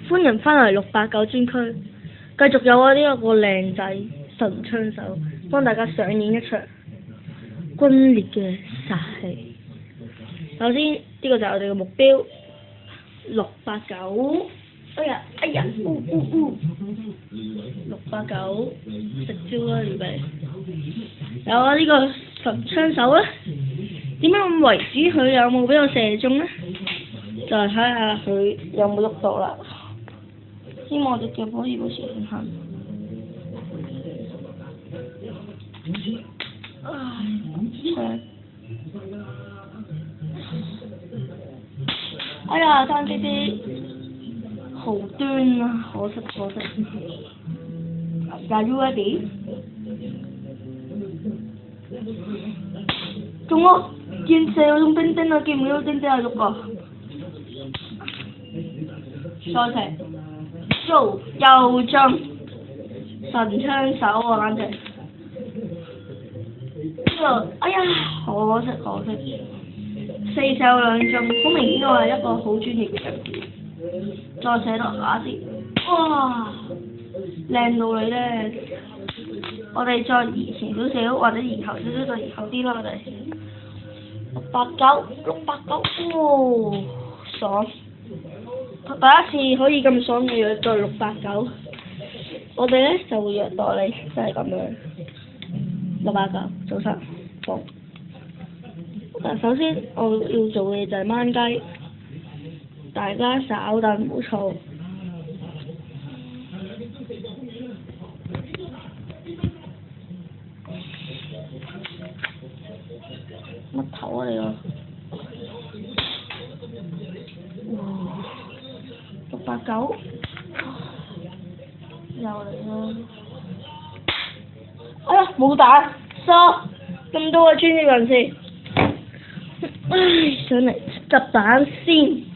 歡迎翻嚟689專區，繼續有我呢一個靚仔神槍手幫大家上演一場轟烈嘅殺氣。首先呢個就係我哋嘅目標689。哎呀，689食蕉啦，預備。有我呢個神槍手咧，點樣為止佢有冇俾我射中咧？就係睇下佢有冇喐到啦。希望我隻腳可以保持平衡。哎呀，爭啲啲好端啊！可惜。Are you ready？ 中喎！見射嗰種叮叮啊，見唔見到叮叮啊喐啊？再射，又中！神槍手啊，簡直！哎呀，可惜，4射2中，好明顯我係一個好專業嘅人士。再射落下先，哇！靚到你咧！我哋再移前少少，或者移後少少，再移後啲啦，我哋。689，哇！爽！第一次可以咁爽嘅虐待689，我哋咧就會虐待你，就係咁樣。689，早晨，好。但首先我要做嘅就係掹雞，大家稍等唔好嘈。乜頭啊你個？689，又嚟啦！哎呀，冇彈，咁多嘅專業人士，唉，上嚟執彈先。